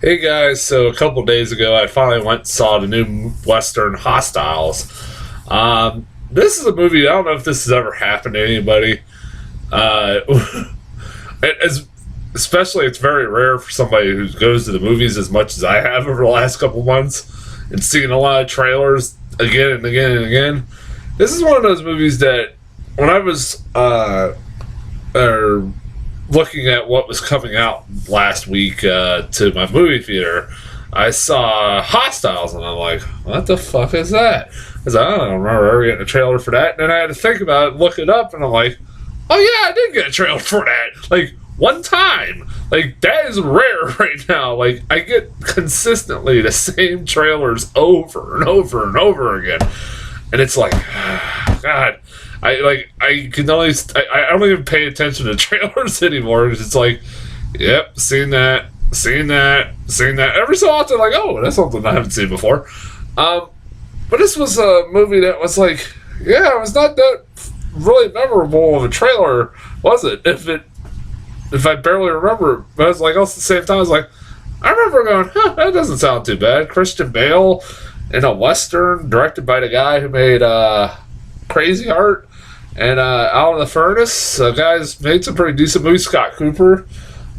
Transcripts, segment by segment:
Hey guys, so a couple days ago I finally went and saw the new Western Hostiles. This is a movie, I don't know if this has ever happened to anybody. Uh, Especially, it's very rare for somebody who goes to the movies as much as I have over the last couple months and seen a lot of trailers again and again and again. This is one of those movies that when I was or looking at what was coming out last week to my movie theater, I saw Hostiles, and I'm like, what the fuck is that? Because I don't remember ever getting a trailer for that. And then I had to think about it, look it up, and I'm like, oh yeah, I did get a trailer for that. Like, one time. Like, that is rare right now. Like, I get consistently the same trailers over and over and over again. And it's like, God, I can only, I don't even pay attention to trailers anymore. It's like, yep, seen that. Every so often, like, oh, that's something I haven't seen before. But this was a movie that was like, yeah, it was not that really memorable of a trailer, was it? If I barely remember it, but I was like, also at the same time, I was like, I remember going, that doesn't sound too bad. Christian Bale in a Western directed by the guy who made Crazy Heart and Out of the Furnace. Guys made some pretty decent movies. Scott Cooper.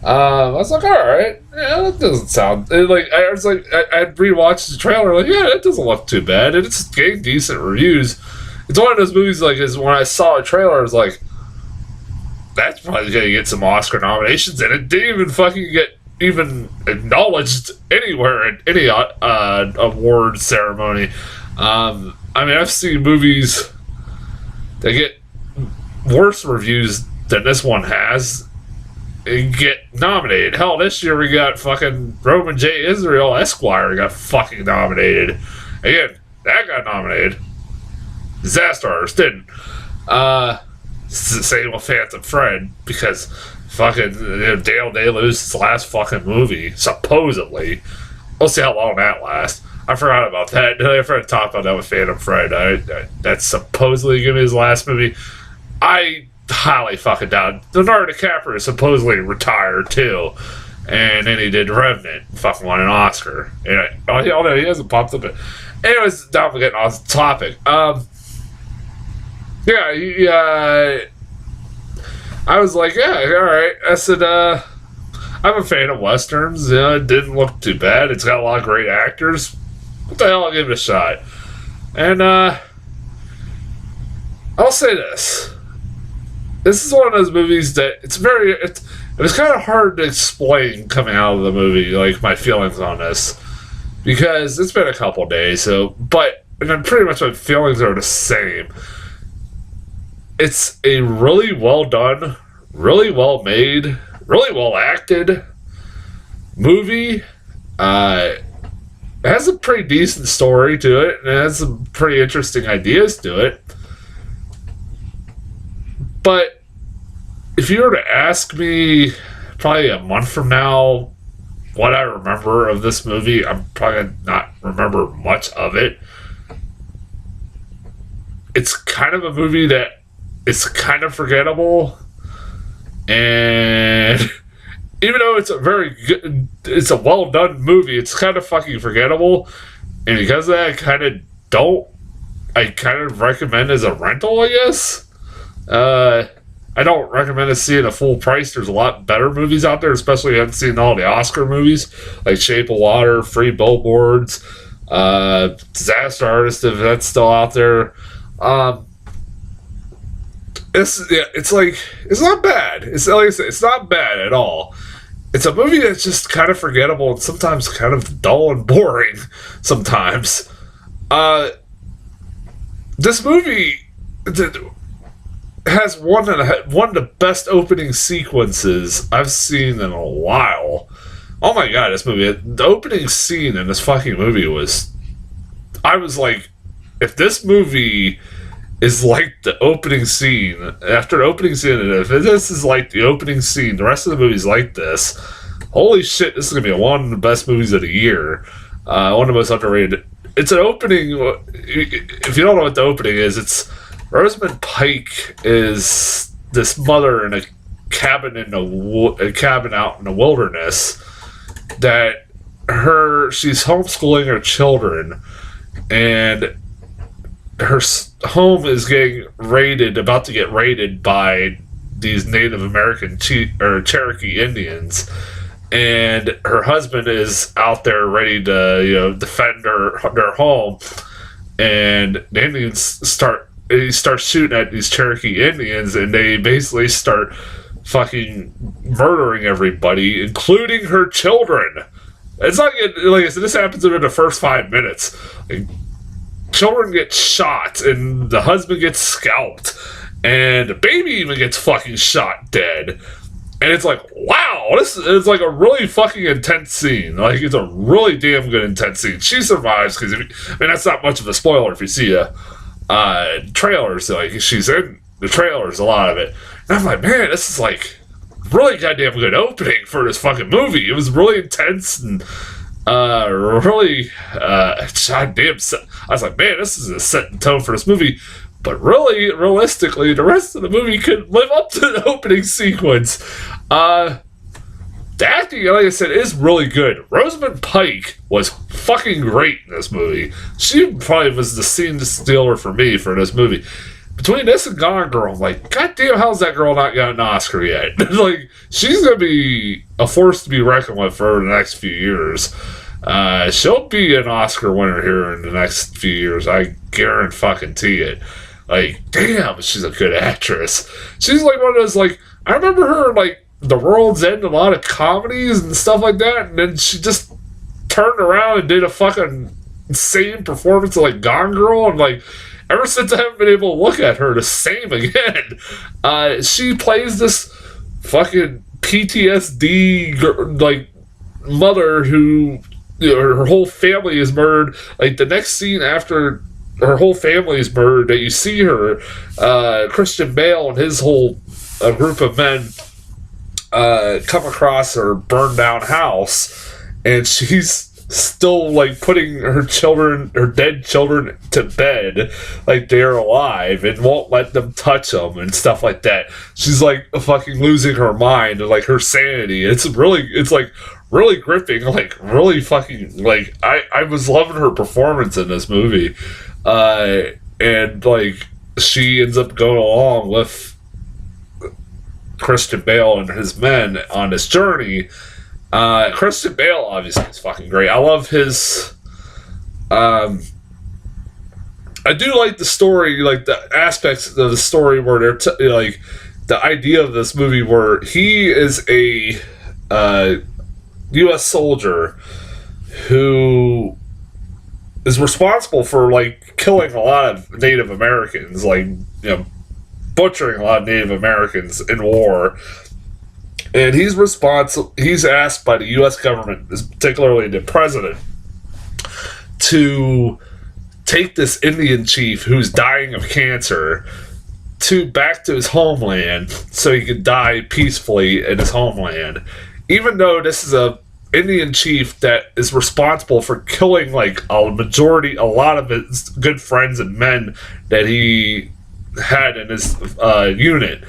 I was like, all right, yeah, that doesn't sound like. I was like, I rewatched the trailer, like, yeah, that doesn't look too bad, and it's getting decent reviews. It's one of those movies, like, is when I saw a trailer, I was like, that's probably gonna get some Oscar nominations, and it didn't even fucking get even acknowledged anywhere at any award ceremony. I mean, I've seen movies that get worse reviews than this one has and get nominated. Hell, this year we got fucking Roman J. Israel Esquire got fucking nominated. Again, that got nominated. Disaster Artist didn't. It's the same with Phantom Thread, because fucking Dale Day-Lewis's last fucking movie, supposedly. We'll see how long that lasts. I forgot about that. I forgot to talk about that with Phantom Thread. That's supposedly going to be his last movie. I highly fucking doubt. Leonardo DiCaprio is supposedly retired too, and then he did Revenant, fucking won an Oscar. And no, he hasn't popped up. Anyways, now we're getting off the topic. Yeah, I was like, yeah, all right. I said, I'm a fan of Westerns. It didn't look too bad. It's got a lot of great actors. What the hell, I'll give it a shot. And, I'll say this. This is one of those movies that it was kind of hard to explain coming out of the movie, like, my feelings on this. Because it's been a couple days, and then pretty much my feelings are the same. It's a really well done, really well made, really well acted movie. It has a pretty decent story to it, and it has some pretty interesting ideas to it. But if you were to ask me probably a month from now what I remember of this movie, I'm probably not remember much of it. It's kind of a movie that it's kind of forgettable, and even though it's it's a well done movie, it's kind of fucking forgettable, and because of that, I kind of recommend as a rental, I guess. I don't recommend it seeing a full price. There's a lot better movies out there, especially if you haven't seen all the Oscar movies, like Shape of Water, Free Billboards, Disaster Artist, if that's still out there. It's like, it's not bad. It's like I said, it's not bad at all. It's a movie that's just kind of forgettable and sometimes kind of dull and boring. Sometimes, this movie has one of the best opening sequences I've seen in a while. Oh my god, this movie! The opening scene in this fucking movie was, I was like, if this movie is like the opening scene, after the opening scene, if this is like the opening scene, the rest of the movie's like this, holy shit, this is going to be one of the best movies of the year. One of the most underrated. It's an opening, if you don't know what the opening is, it's Rosamund Pike is this mother in a cabin out in the wilderness that she's homeschooling her children, and her home is about to get raided by these Native American Cherokee Indians, and her husband is out there ready to defend their home, and the Indians starts shooting at these Cherokee Indians, and they basically start fucking murdering everybody, including her children. It's not like I said, this happens within the first 5 minutes. Like, children get shot, and the husband gets scalped, and the baby even gets fucking shot dead. And it's like, wow, this is like a really fucking intense scene. Like, it's a really damn good intense scene. She survives because, that's not much of a spoiler if you see trailers. Like, she's in the trailers, a lot of it. And I'm like, man, this is like really goddamn good opening for this fucking movie. It was really intense and really goddamn. I was like, man, this is a set tone for this movie. But really, realistically, the rest of the movie could live up to the opening sequence. The acting, like I said, is really good. Rosamund Pike was fucking great in this movie. She probably was the scene stealer for me for this movie. Between this and Gone Girl, I'm like, goddamn, how's that girl not got an Oscar yet? Like, she's gonna be a force to be reckoned with for the next few years. She'll be an Oscar winner here in the next few years. I guarantee it. Like, damn, she's a good actress. She's like one of those, like, I remember her, like, The World's End, a lot of comedies and stuff like that, and then she just turned around and did a fucking insane performance of, like, Gone Girl, and, like, ever since I haven't been able to look at her the same again. She plays this fucking PTSD, like, mother who, her whole family is murdered. Like, the next scene after her whole family is murdered, that you see her, Christian Bale and his whole group of men come across her burned down house, and she's still like putting her dead children to bed like they're alive and won't let them touch them and stuff like that. She's like fucking losing her mind and like her sanity. It's like really gripping, like really fucking, like I was loving her performance in this movie. And like she ends up going along with Christian Bale and his men on this journey. Christian Bale obviously is fucking great. I love his I do like the story, like the aspects of the story where they're like the idea of this movie where he is a U.S. soldier who is responsible for like killing a lot of Native Americans, like, butchering a lot of Native Americans in war. And he's asked by the U.S. government, particularly the president, to take this Indian chief who's dying of cancer back to his homeland so he could die peacefully in his homeland. Even though this is a Indian chief that is responsible for killing like a lot of his good friends and men that he had in his unit.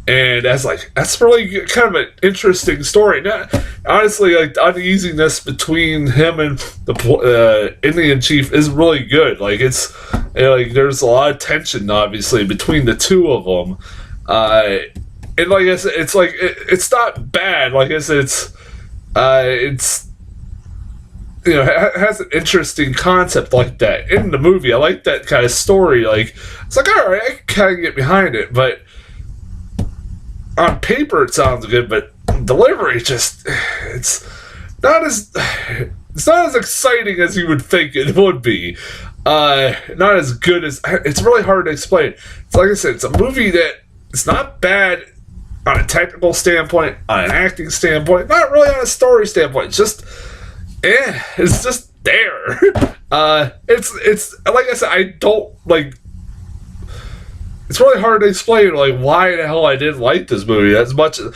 And that's really kind of an interesting story. Now, honestly, like the uneasiness between him and the Indian chief is really good. Like there's a lot of tension, obviously, between the two of them. And like I said, it's not bad. Like I said, it's it has an interesting concept like that in the movie. I like that kind of story. Like it's like, all right, I can kind of get behind it, but on paper it sounds good, but delivery it's not as exciting as you would think it would be. Not as good as, it's really hard to explain. It's like I said, it's a movie that it's not bad on a technical standpoint, on an acting standpoint, not really on a story standpoint. It's just it's just there. It's like I said, I don't like. It's really hard to explain like why the hell I didn't like this movie as much as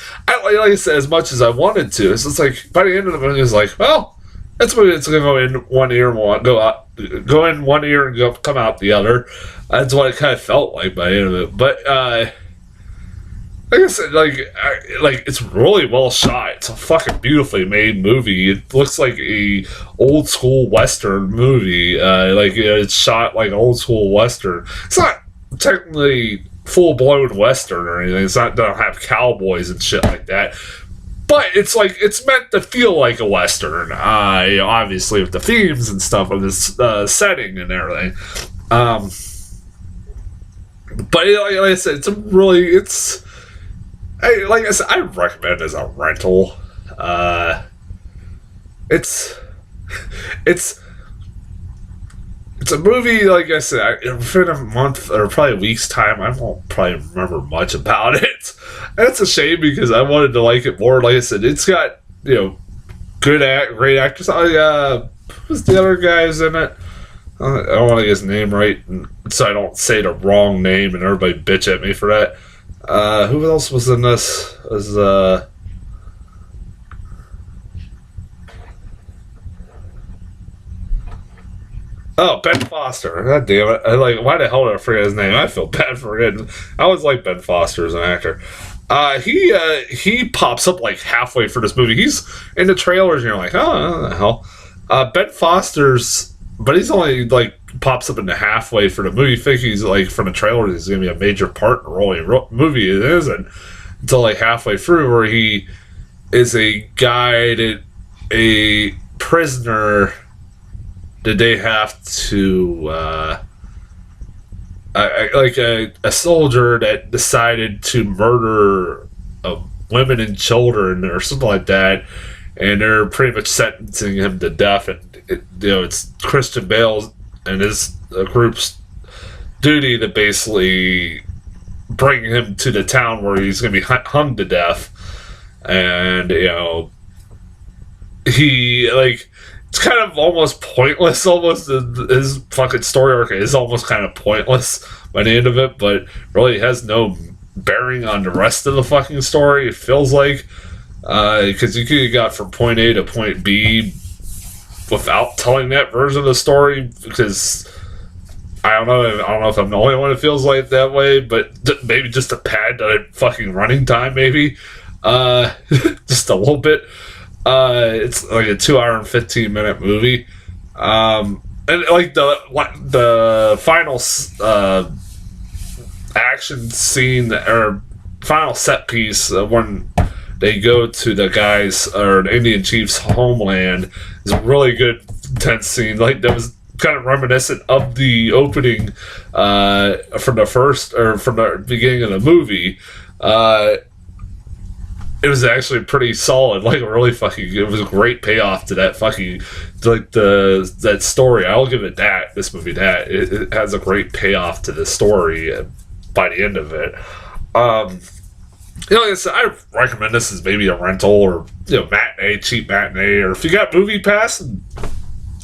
as much as I wanted to. It's just like by the end of the movie, it's like, well, that's a movie that's gonna go in one ear and go in one ear and come out the other. That's what it kind of felt like by the end of it. But like like I said, like it's really well shot. It's a fucking beautifully made movie. It looks like a old school western movie. It's shot like old school western. It's not technically full blown western or anything. It's not don't have cowboys and shit like that. But it's like it's meant to feel like a western. Obviously with the themes and stuff of this setting and everything. But like I said, like I said, I recommend it as a rental. It's it's a movie. Like I said, in a month or probably a week's time, I won't probably remember much about it. And it's a shame because I wanted to like it more. Like I said, it's got great actors. Who's the other guys in it? I don't want to get his name right, so I don't say the wrong name and everybody bitch at me for that. Who else was in this? Ben Foster. God damn it! Why the hell did I forget his name? I feel bad for forgetting. I always like Ben Foster as an actor. He pops up like halfway for this movie. He's in the trailers, and you're like, oh, what the hell? Ben Foster's. But he's only pops up in the halfway for the movie. You think he's from the trailer, he's gonna be a major part in the movie. It isn't until halfway through, where he is a guide, a prisoner that they have to a soldier that decided to murder women and children or something like that, and they're pretty much sentencing him to death. And it's Christian Bale and his group's duty to basically bring him to the town where he's going to be hung to death. And it's kind of almost pointless. Almost his fucking story arc is almost kind of pointless by the end of it, but really has no bearing on the rest of the fucking story. It feels like because you could have got from point A to point B without telling that version of the story, because I don't know if I'm the only one that feels like that way, but maybe just to pad the fucking running time, maybe just a little bit. It's like a 2 hour and 15-minute movie, and the final action scene or final set piece when they go to the guys or the Indian chief's homeland is a really good intense scene. That was kind of reminiscent of the opening from the beginning of the movie. It was actually pretty solid. It was a great payoff to that fucking that story. I'll give it that. This movie it has a great payoff to the story by the end of it. Like I said, I recommend this as maybe a rental or matinee, cheap matinee, or if you got Movie Pass,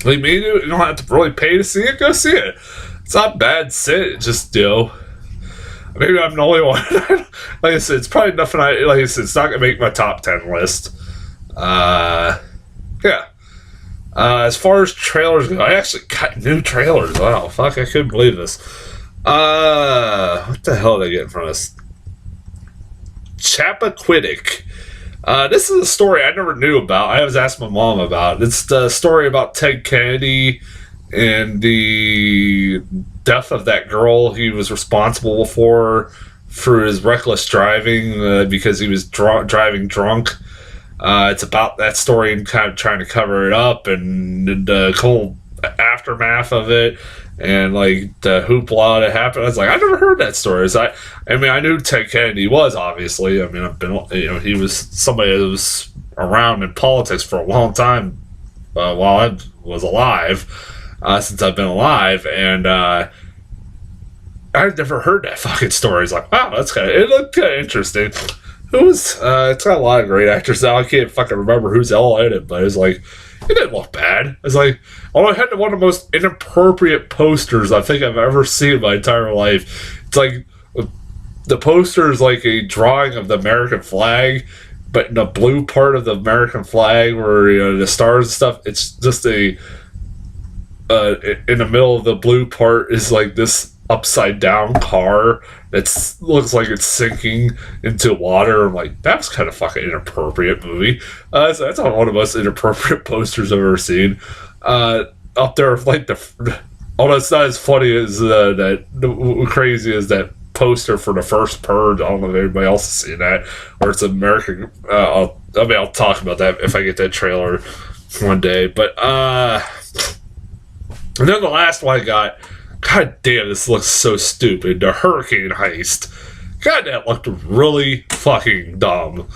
like me, you don't have to really pay to see it. Go see it. It's not bad. It's just maybe I'm the only one. Like I said, it's probably nothing. It's not gonna make my top 10 list. Yeah. As far as trailers go, I actually got new trailers. Wow, fuck! I couldn't believe this. What the hell did I get in front of us? Chappaquiddick. This is a story I never knew about. I was asking my mom about. It's the story about Ted Kennedy and the death of that girl he was responsible for his reckless driving because he was driving drunk. It's about that story and kind of trying to cover it up and the whole aftermath of it. And the hoopla that happened, I was like, I never heard that story. I knew Ted Kennedy was, obviously. I've been, he was somebody that was around in politics for a long time while I was alive, since I've been alive, and I've never heard that fucking story. It's like, wow, it looked kind of interesting. It's got a lot of great actors now. I can't fucking remember who's all in it, but it's like, it didn't look bad. It's like, I had one of the most inappropriate posters I think I've ever seen in my entire life. It's like, the poster is like a drawing of the American flag, but in the blue part of the American flag where, the stars and stuff, it's just in the middle of the blue part is like this upside down car that looks like it's sinking into water. I'm like, that was kind of fucking inappropriate movie. So that's one of the most inappropriate posters I've ever seen. Up there, like although it's not as funny as crazy as that poster for the first Purge. I don't know if anybody else has seen that, or it's American. I'll talk about that if I get that trailer one day. But and then the last one I got. God damn, this looks so stupid. The Hurricane Heist. God, that looked really fucking dumb.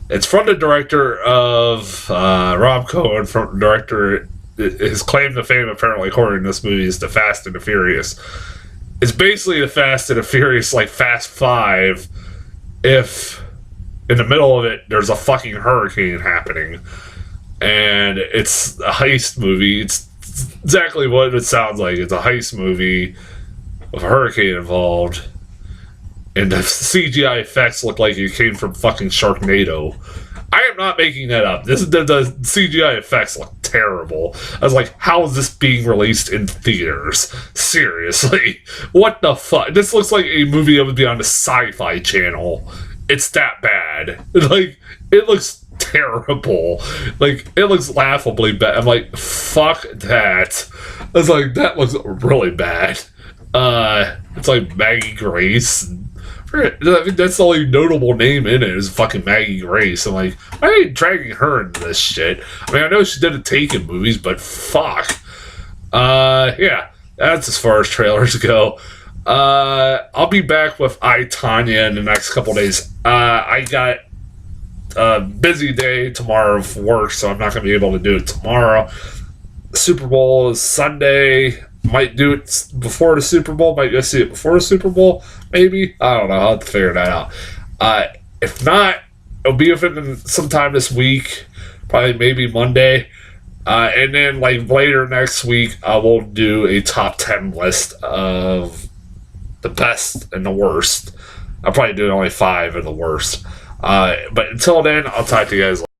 It's from the director of Rob Cohen, from the director. His claim to fame, apparently, according to this movie, is The Fast and the Furious. It's basically The Fast and the Furious, like Fast 5, if in the middle of it there's a fucking hurricane happening. And it's a heist movie. It's exactly what it sounds like. It's a heist movie with a hurricane involved. And the CGI effects look like it came from fucking Sharknado. I am not making that up. The CGI effects look terrible. I was like, how is this being released in theaters? Seriously. What the fuck? This looks like a movie that would be on the Sci-Fi Channel. It's that bad. Like, it looks terrible. Like, it looks laughably bad. I'm like, fuck that. I was like, that looks really bad. It's like Maggie Grace. I think that's the only notable name in it is fucking Maggie Grace. I'm like, why are you dragging her into this shit? I mean, I know she did the Taken movies, but fuck. Yeah, that's as far as trailers go. I'll be back with I, Tonya in the next couple days. I got a busy day tomorrow for work, so I'm not going to be able to do it tomorrow. Super Bowl is Sunday. Might do it before the Super Bowl. Might go see it before the Super Bowl. Maybe. I don't know. I'll have to figure that out. If not, it'll be within sometime this week. Probably maybe Monday. And then like later next week, I will do a top 10 list of the best and the worst. I'll probably do only 5 of the worst. But until then, I'll talk to you guys later.